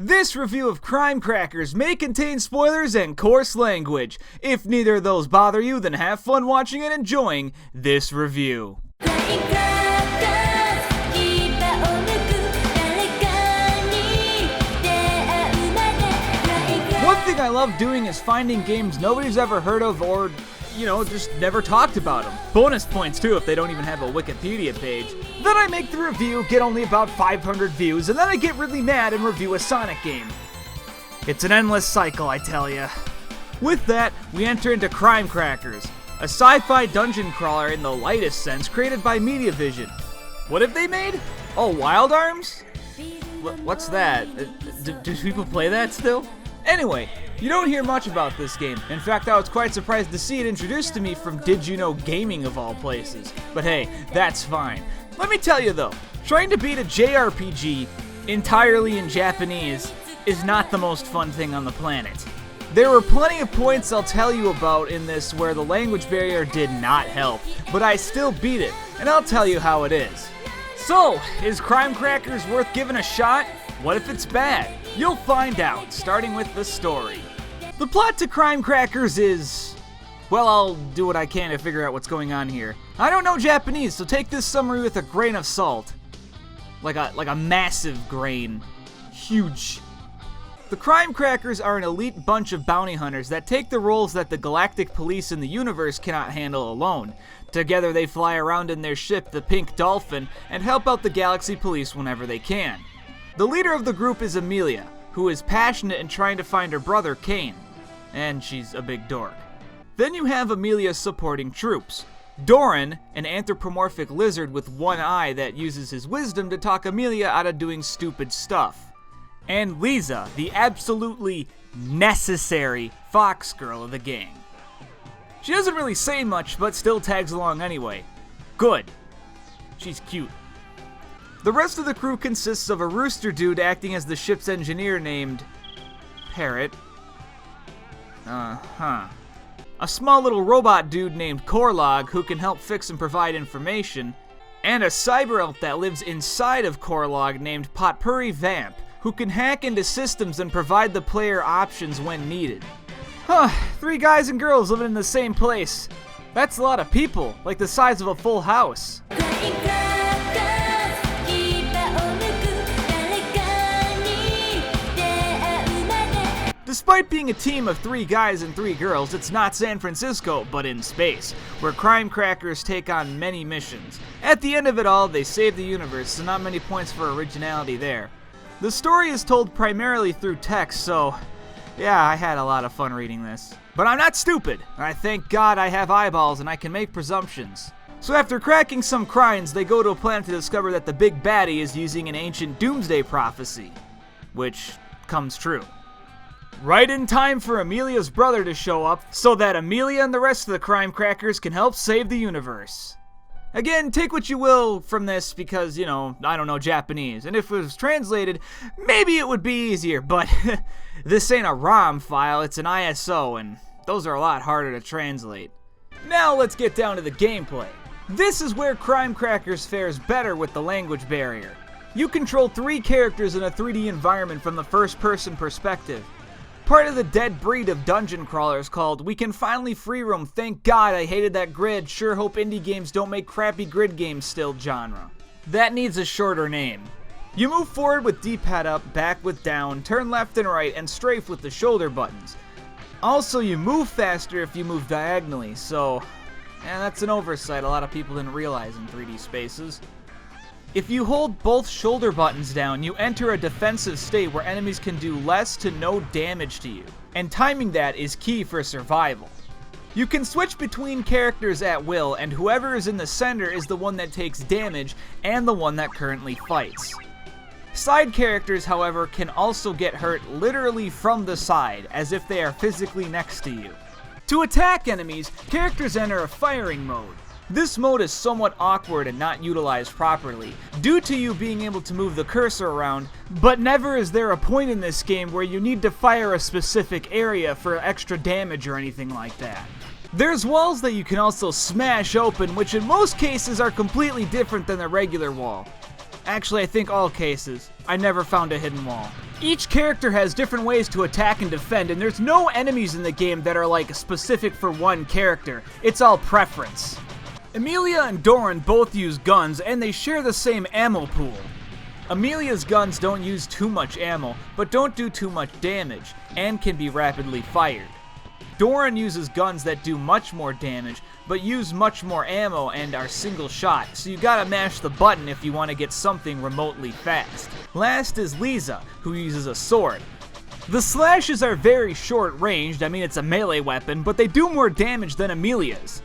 This review of Crime Crackers may contain spoilers and coarse language. If neither of those bother you, then have fun watching and enjoying this review. One thing I love doing is finding games nobody's ever heard of or, just never talked about them. Bonus points too if they don't even have a Wikipedia page. Then I make the review, get only about 500 views, and then I get really mad and review a Sonic game. It's an endless cycle, I tell ya. With that, we enter into Crime Crackers, a sci-fi dungeon crawler in the lightest sense created by Mediavision. What have they made? Oh, Wild Arms? What's that? Do people play that still? Anyway, you don't hear much about this game. In fact, I was quite surprised to see it introduced to me from Did You Know Gaming of all places. But hey, that's fine. Let me tell you though, trying to beat a JRPG entirely in Japanese is not the most fun thing on the planet. There were plenty of points I'll tell you about in this where the language barrier did not help, but I still beat it, and I'll tell you how it is. So, is Crime Crackers worth giving a shot? What if it's bad? You'll find out, starting with the story. The plot to Crime Crackers is... well, I'll do what I can to figure out what's going on here. I don't know Japanese, so take this summary with a grain of salt. Like a massive grain. Huge. The Crime Crackers are an elite bunch of bounty hunters that take the roles that the galactic police in the universe cannot handle alone. Together they fly around in their ship, the Pink Dolphin, and help out the galaxy police whenever they can. The leader of the group is Amelia, who is passionate in trying to find her brother Kane. And she's a big dork. Then you have Amelia's supporting troops. Doran, an anthropomorphic lizard with one eye that uses his wisdom to talk Amelia out of doing stupid stuff. And Lisa, the absolutely necessary fox girl of the gang. She doesn't really say much, but still tags along anyway. Good. She's cute. The rest of the crew consists of a rooster dude acting as the ship's engineer named... Parrot. A small little robot dude named Korlog who can help fix and provide information, and a cyber elf that lives inside of Korlog named Potpourri Vamp, who can hack into systems and provide the player options when needed. 3 guys and girls living in the same place. That's a lot of people, like the size of a full house. Despite being a team of 3 guys and 3 girls, it's not San Francisco, but in space, where Crime Crackers take on many missions. At the end of it all, they save the universe, so not many points for originality there. The story is told primarily through text, so yeah, I had a lot of fun reading this. But I'm not stupid, and I thank God I have eyeballs and I can make presumptions. So after cracking some crimes, they go to a planet to discover that the big baddie is using an ancient doomsday prophecy, which comes true. Right in time for Amelia's brother to show up, so that Amelia and the rest of the Crime Crackers can help save the universe. Again, take what you will from this because, I don't know Japanese, and if it was translated, maybe it would be easier, but this ain't a ROM file, it's an ISO, and those are a lot harder to translate. Now let's get down to the gameplay. This is where Crime Crackers fares better with the language barrier. You control 3 characters in a 3D environment from the first-person perspective. Part of the dead breed of dungeon crawlers called "We Can Finally Free Roam, Thank God I Hated That Grid, Sure Hope Indie Games Don't Make Crappy Grid Games Still" genre. That needs a shorter name. You move forward with D-pad up, back with down, turn left and right, and strafe with the shoulder buttons. Also, you move faster if you move diagonally, so... that's an oversight a lot of people didn't realize in 3D spaces. If you hold both shoulder buttons down, you enter a defensive state where enemies can do less to no damage to you, and timing that is key for survival. You can switch between characters at will, and whoever is in the center is the one that takes damage and the one that currently fights. Side characters, however, can also get hurt literally from the side, as if they are physically next to you. To attack enemies, characters enter a firing mode. This mode is somewhat awkward and not utilized properly, due to you being able to move the cursor around, but never is there a point in this game where you need to fire a specific area for extra damage or anything like that. There's walls that you can also smash open, which in most cases are completely different than the regular wall. Actually, I think all cases. I never found a hidden wall. Each character has different ways to attack and defend, and there's no enemies in the game that are like specific for one character. It's all preference. Amelia and Doran both use guns, and they share the same ammo pool. Amelia's guns don't use too much ammo, but don't do too much damage, and can be rapidly fired. Doran uses guns that do much more damage, but use much more ammo and are single shot, so you gotta mash the button if you want to get something remotely fast. Last is Lisa, who uses a sword. The slashes are very short ranged, I mean it's a melee weapon, but they do more damage than Amelia's.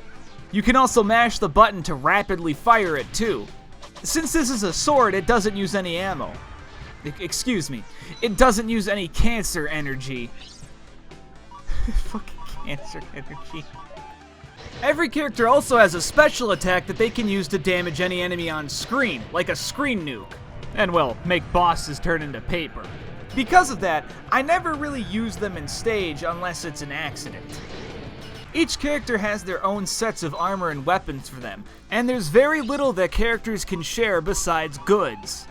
You can also mash the button to rapidly fire it too. Since this is a sword, it doesn't use any ammo. Excuse me, it doesn't use any cancer energy. Fucking cancer energy. Every character also has a special attack that they can use to damage any enemy on screen, like a screen nuke. And well, make bosses turn into paper. Because of that, I never really use them in stage unless it's an accident. Each character has their own sets of armor and weapons for them, and there's very little that characters can share besides goods.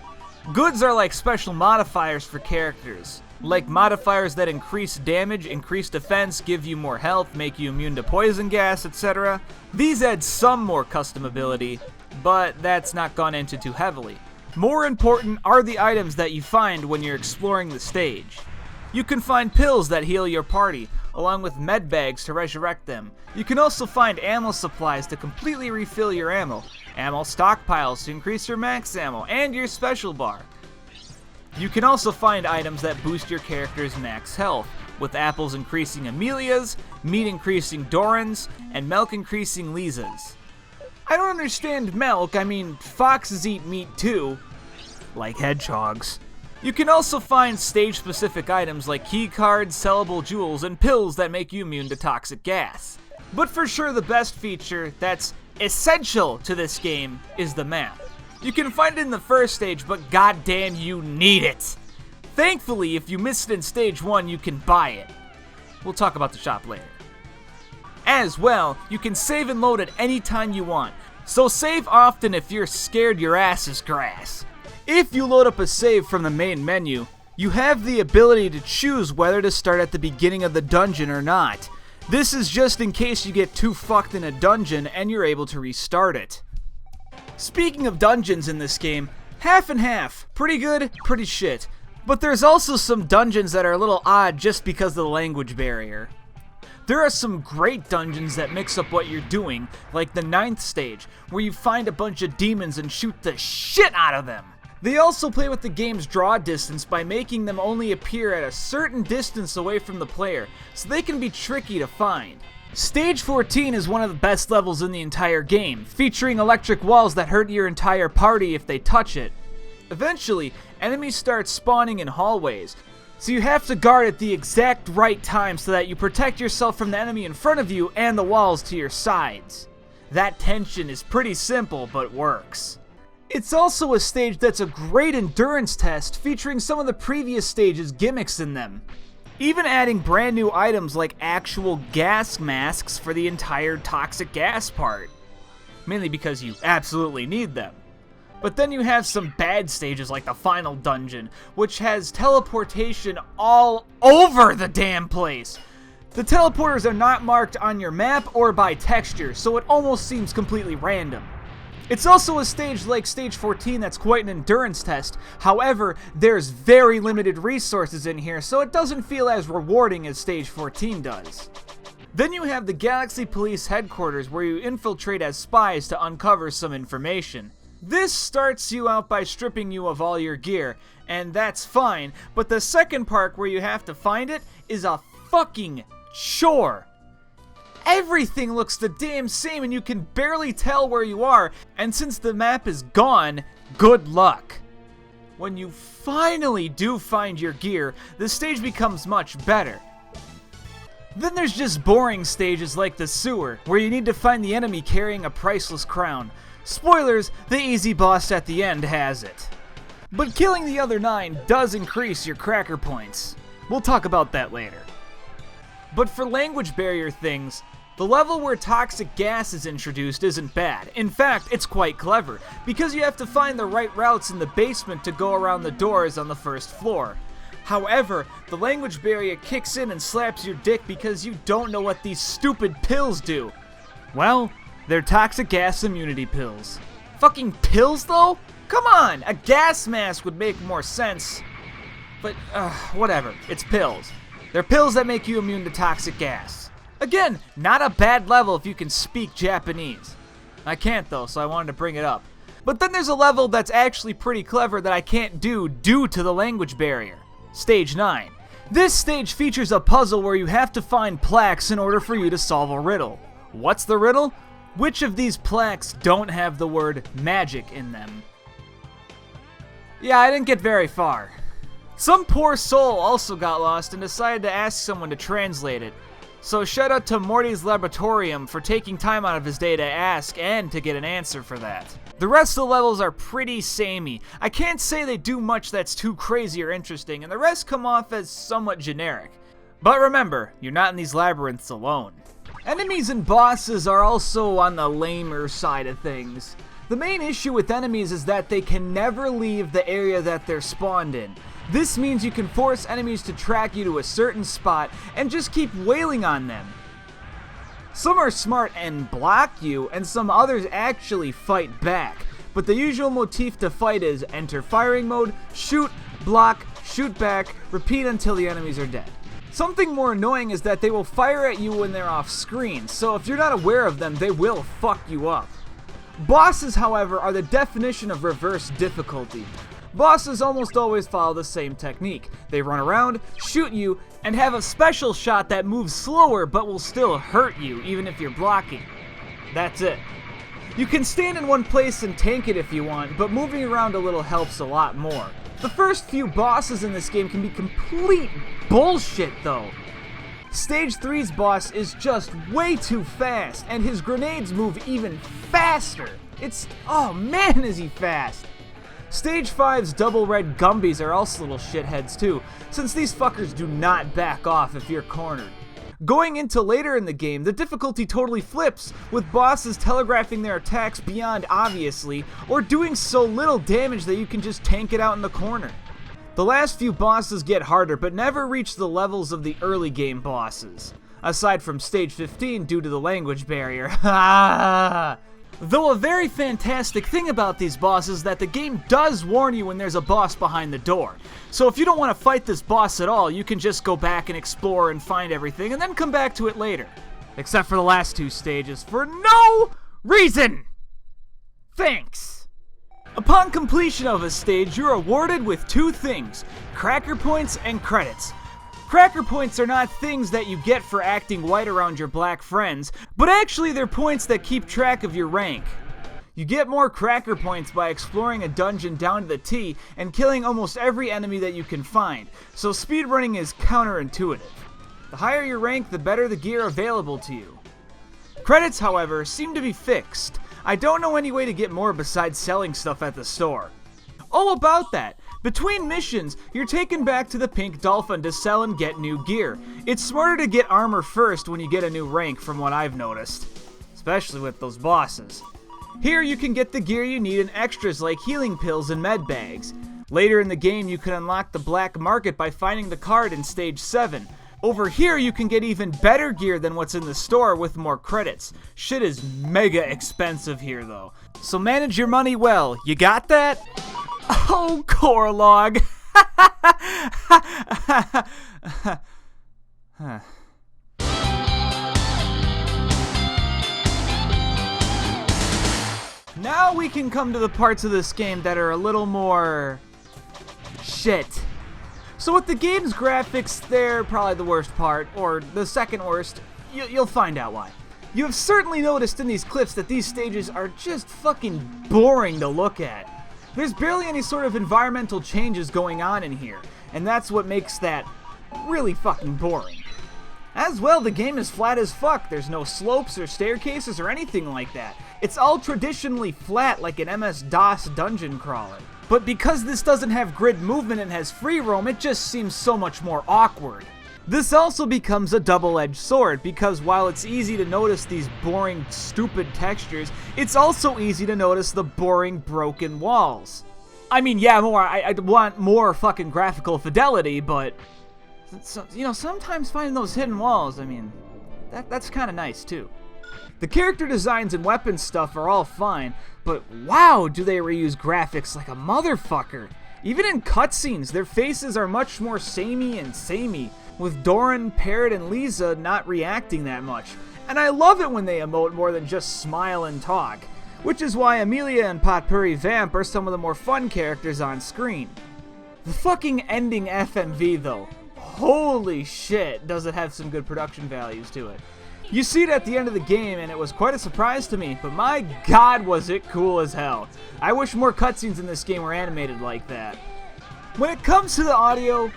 Goods are like special modifiers for characters. Like modifiers that increase damage, increase defense, give you more health, make you immune to poison gas, etc. These add some more custom ability, but that's not gone into too heavily. More important are the items that you find when you're exploring the stage. You can find pills that heal your party, along with med bags to resurrect them. You can also find ammo supplies to completely refill your ammo stockpiles to increase your max ammo, and your special bar. You can also find items that boost your character's max health, with apples increasing Amelia's, meat increasing Doran's, and milk increasing Lisa's. I don't understand milk, I mean foxes eat meat too, like hedgehogs. You can also find stage-specific items like key cards, sellable jewels, and pills that make you immune to toxic gas. But for sure the best feature that's essential to this game is the map. You can find it in the first stage, but goddamn you need it! Thankfully, if you missed it in stage 1, you can buy it. We'll talk about the shop later. As well, you can save and load at any time you want, so save often if you're scared your ass is grass. If you load up a save from the main menu, you have the ability to choose whether to start at the beginning of the dungeon or not. This is just in case you get too fucked in a dungeon and you're able to restart it. Speaking of dungeons in this game, half and half, pretty good, pretty shit. But there's also some dungeons that are a little odd just because of the language barrier. There are some great dungeons that mix up what you're doing, like the 9th stage, where you find a bunch of demons and shoot the shit out of them. They also play with the game's draw distance by making them only appear at a certain distance away from the player, so they can be tricky to find. Stage 14 is one of the best levels in the entire game, featuring electric walls that hurt your entire party if they touch it. Eventually, enemies start spawning in hallways, so you have to guard at the exact right time so that you protect yourself from the enemy in front of you and the walls to your sides. That tension is pretty simple, but works. It's also a stage that's a great endurance test, featuring some of the previous stages' gimmicks in them. Even adding brand new items like actual gas masks for the entire toxic gas part. Mainly because you absolutely need them. But then you have some bad stages like the final dungeon, which has teleportation all over the damn place. The teleporters are not marked on your map or by texture, so it almost seems completely random. It's also a stage like Stage 14 that's quite an endurance test. However, there's very limited resources in here, so it doesn't feel as rewarding as Stage 14 does. Then you have the Galaxy Police headquarters, where you infiltrate as spies to uncover some information. This starts you out by stripping you of all your gear, and that's fine, but the second part where you have to find it is a fucking chore. Everything looks the damn same and you can barely tell where you are, and since the map is gone, good luck. When you finally do find your gear, the stage becomes much better. Then there's just boring stages like the sewer, where you need to find the enemy carrying a priceless crown. Spoilers, the easy boss at the end has it. But killing the other 9 does increase your cracker points. We'll talk about that later. But for language barrier things, The level where toxic gas is introduced isn't bad. In fact, it's quite clever, because you have to find the right routes in the basement to go around the doors on the first floor. However, the language barrier kicks in and slaps your dick because you don't know what these stupid pills do. Well, they're toxic gas immunity pills. Fucking pills though? Come on, a gas mask would make more sense. But, whatever, it's pills. They're pills that make you immune to toxic gas. Again, not a bad level if you can speak Japanese. I can't though, so I wanted to bring it up. But then there's a level that's actually pretty clever that I can't do due to the language barrier. Stage 9. This stage features a puzzle where you have to find plaques in order for you to solve a riddle. What's the riddle? Which of these plaques don't have the word magic in them? Yeah, I didn't get very far. Some poor soul also got lost and decided to ask someone to translate it. So shout out to Morty's Laboratorium for taking time out of his day to ask and to get an answer for that. The rest of the levels are pretty samey. I can't say they do much that's too crazy or interesting, and the rest come off as somewhat generic. But remember, you're not in these labyrinths alone. Enemies and bosses are also on the lamer side of things. The main issue with enemies is that they can never leave the area that they're spawned in. This means you can force enemies to track you to a certain spot and just keep wailing on them. Some are smart and block you, and some others actually fight back. But the usual motif to fight is enter firing mode, shoot, block, shoot back, repeat until the enemies are dead. Something more annoying is that they will fire at you when they're off screen, so if you're not aware of them, they will fuck you up. Bosses, however, are the definition of reverse difficulty. Bosses almost always follow the same technique. They run around, shoot you, and have a special shot that moves slower but will still hurt you even if you're blocking. That's it. You can stand in one place and tank it if you want, but moving around a little helps a lot more. The first few bosses in this game can be complete bullshit though. Stage 3's boss is just way too fast, and his grenades move even faster. Oh man is he fast. Stage 5's double red Gumbies are also little shitheads too, since these fuckers do not back off if you're cornered. Going into later in the game, the difficulty totally flips, with bosses telegraphing their attacks beyond obviously, or doing so little damage that you can just tank it out in the corner. The last few bosses get harder, but never reach the levels of the early game bosses, aside from stage 15 due to the language barrier. Though a very fantastic thing about these bosses is that the game does warn you when there's a boss behind the door. So if you don't want to fight this boss at all, you can just go back and explore and find everything and then come back to it later. Except for the last two stages, for no reason! Thanks! Upon completion of a stage, you're awarded with two things: cracker points and credits. Cracker points are not things that you get for acting white around your black friends, but actually they're points that keep track of your rank. You get more cracker points by exploring a dungeon down to the T and killing almost every enemy that you can find, so speedrunning is counterintuitive. The higher your rank, the better the gear available to you. Credits, however, seem to be fixed. I don't know any way to get more besides selling stuff at the store. Oh, about that! Between missions, you're taken back to the Pink Dolphin to sell and get new gear. It's smarter to get armor first when you get a new rank, from what I've noticed. Especially with those bosses. Here you can get the gear you need and extras like healing pills and med bags. Later in the game you can unlock the black market by finding the card in stage 7. Over here you can get even better gear than what's in the store with more credits. Shit is mega expensive here though. So manage your money well. You got that? Oh, Corlog! Now we can come to the parts of this game that are a little more shit. So with the game's graphics, they're probably the worst part, or the second worst. You'll find out why. You have certainly noticed in these clips that these stages are just fucking boring to look at. There's barely any sort of environmental changes going on in here, and that's what makes that really fucking boring. As well, the game is flat as fuck. There's no slopes or staircases or anything like that. It's all traditionally flat like an MS-DOS dungeon crawler. But because this doesn't have grid movement and has free roam, it just seems so much more awkward. This also becomes a double-edged sword, because while it's easy to notice these boring, stupid textures, it's also easy to notice the boring, broken walls. I mean, yeah, I want more fucking graphical fidelity, but, sometimes finding those hidden walls, I mean, that's kind of nice, too. The character designs and weapon stuff are all fine, but wow, do they reuse graphics like a motherfucker. Even in cutscenes, their faces are much more samey and samey, with Doran, Parrot, and Lisa not reacting that much. And I love it when they emote more than just smile and talk, which is why Amelia and Potpourri Vamp are some of the more fun characters on screen. The fucking ending FMV though, holy shit, does it have some good production values to it. You see it at the end of the game, and it was quite a surprise to me, but my god was it cool as hell. I wish more cutscenes in this game were animated like that. When it comes to the audio,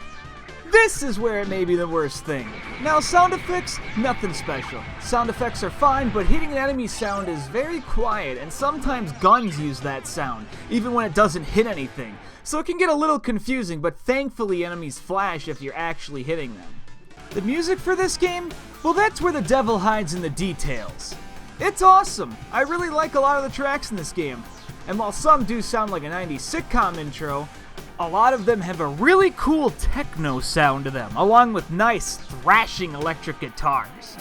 this is where it may be the worst thing. Now, sound effects, nothing special. Sound effects are fine, but hitting an enemy sound is very quiet, and sometimes guns use that sound, even when it doesn't hit anything. So it can get a little confusing, but thankfully enemies flash if you're actually hitting them. The music for this game? Well, that's where the devil hides in the details. It's awesome. I really like a lot of the tracks in this game. And while some do sound like a 90s sitcom intro, a lot of them have a really cool techno sound to them, along with nice, thrashing electric guitars.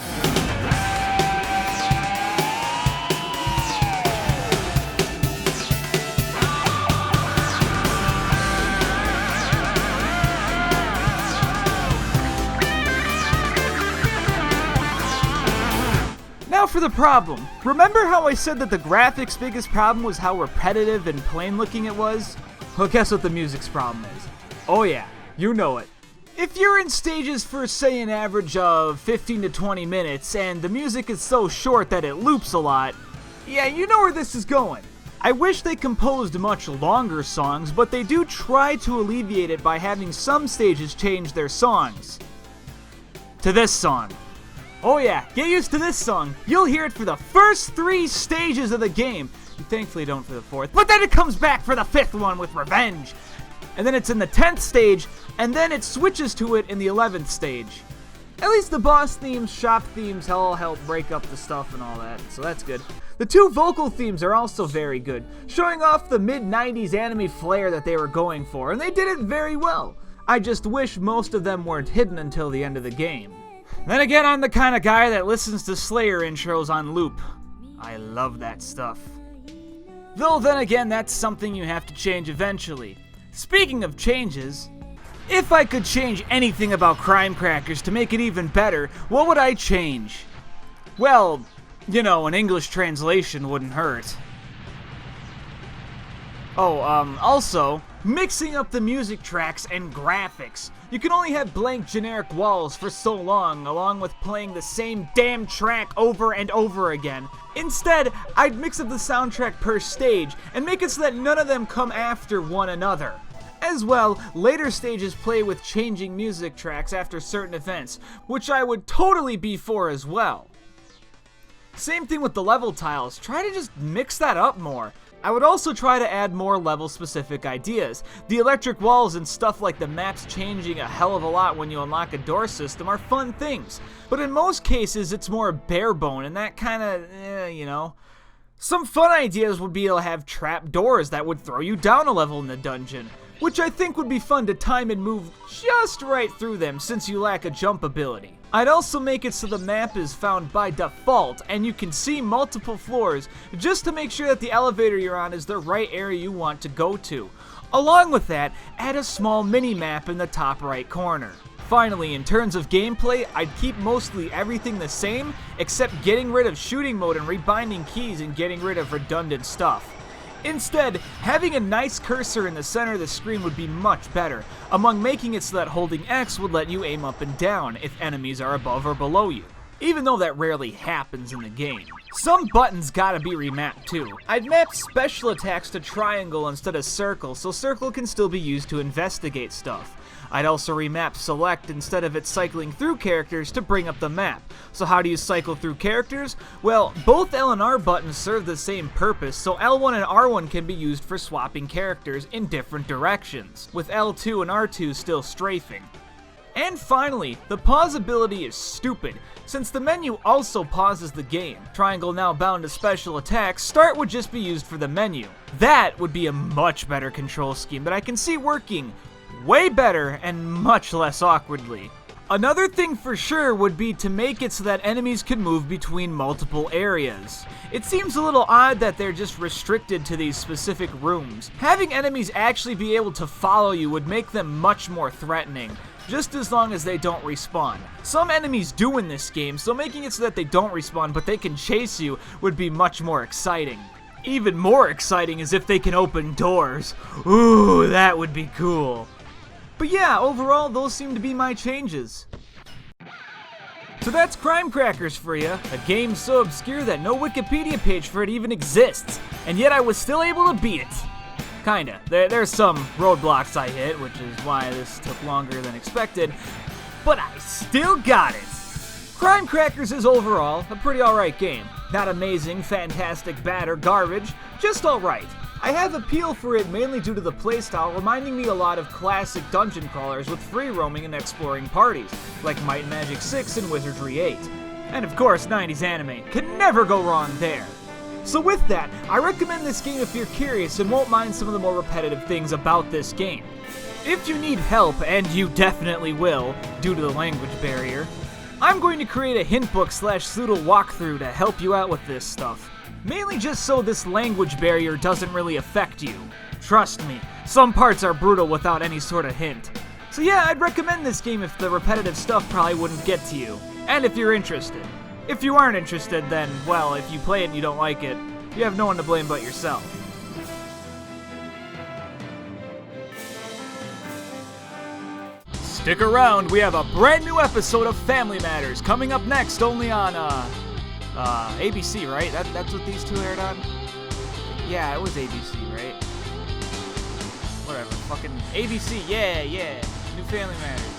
Now for the problem. Remember how I said that the graphics' biggest problem was how repetitive and plain looking it was? Well, guess what the music's problem is? Oh yeah, you know it. If you're in stages for, say, an average of 15 to 20 minutes, and the music is so short that it loops a lot, yeah, you know where this is going. I wish they composed much longer songs, but they do try to alleviate it by having some stages change their songs to this song. Oh yeah, get used to this song. You'll hear it for the first 3 stages of the game. You thankfully don't for the 4th, but then it comes back for the 5th one with Revenge. And then it's in the 10th stage, and then it switches to it in the 11th stage. At least the boss themes, shop themes all help break up the stuff and all that, so that's good. The 2 vocal themes are also very good, showing off the mid-90s anime flair that they were going for, and they did it very well. I just wish most of them weren't hidden until the end of the game. Then again, I'm the kind of guy that listens to Slayer intros on loop. I love that stuff. Though then again, that's something you have to change eventually. Speaking of changes, if I could change anything about Crime Crackers to make it even better, what would I change? Well, you know, an English translation wouldn't hurt. Oh, also, mixing up the music tracks and graphics. You can only have blank generic walls for so long, along with playing the same damn track over and over again. Instead, I'd mix up the soundtrack per stage and make it so that none of them come after one another. As well, later stages play with changing music tracks after certain events, which I would totally be for as well. Same thing with the level tiles, try to just mix that up more. I would also try to add more level-specific ideas. The electric walls and stuff like the maps changing a hell of a lot when you unlock a door system are fun things, but in most cases it's more bare-bone and that kinda, you know. Some fun ideas would be to have trap doors that would throw you down a level in the dungeon, which I think would be fun to time and move just right through them since you lack a jump ability. I'd also make it so the map is found by default and you can see multiple floors just to make sure that the elevator you're on is the right area you want to go to. Along with that, add a small mini-map in the top right corner. Finally, in terms of gameplay, I'd keep mostly everything the same except getting rid of shooting mode and rebinding keys and getting rid of redundant stuff. Instead, having a nice cursor in the center of the screen would be much better, among making it so that holding X would let you aim up and down if enemies are above or below you, even though that rarely happens in the game. Some buttons gotta be remapped too. I'd map special attacks to triangle instead of circle, so circle can still be used to investigate stuff. I'd also remap select instead of it cycling through characters to bring up the map. So how do you cycle through characters? Well, both L and R buttons serve the same purpose, so L1 and R1 can be used for swapping characters in different directions, with L2 and R2 still strafing. And finally, the pause ability is stupid, since the menu also pauses the game. Triangle now bound to special attacks, start would just be used for the menu. That would be a much better control scheme that I can see working way better and much less awkwardly. Another thing for sure would be to make it so that enemies can move between multiple areas. It seems a little odd that they're just restricted to these specific rooms. Having enemies actually be able to follow you would make them much more threatening, just as long as they don't respawn. Some enemies do in this game, so making it so that they don't respawn but they can chase you would be much more exciting. Even more exciting is if they can open doors. Ooh, that would be cool. But yeah, overall, those seem to be my changes. So that's Crime Crackers for you, a game so obscure that no Wikipedia page for it even exists, and yet I was still able to beat it. Kinda. There's some roadblocks I hit, which is why this took longer than expected, but I still got it. Crime Crackers is overall a pretty alright game. Not amazing, fantastic, bad, or garbage, just alright. I have appeal for it mainly due to the playstyle reminding me a lot of classic dungeon crawlers with free roaming and exploring parties, like Might and Magic 6 and Wizardry 8. And of course, 90s anime. Can never go wrong there. So with that, I recommend this game if you're curious and won't mind some of the more repetitive things about this game. If you need help, and you definitely will, due to the language barrier, I'm going to create a hint book / Sloodle walkthrough to help you out with this stuff. Mainly just so this language barrier doesn't really affect you. Trust me, some parts are brutal without any sort of hint. So yeah, I'd recommend this game if the repetitive stuff probably wouldn't get to you, and if you're interested. If you aren't interested, then, well, if you play it and you don't like it, you have no one to blame but yourself. Stick around, we have a brand new episode of Family Matters coming up next only on, ABC, right? That's what these two aired on? Yeah, it was ABC, right? Whatever, fucking ABC, yeah, new Family Matters.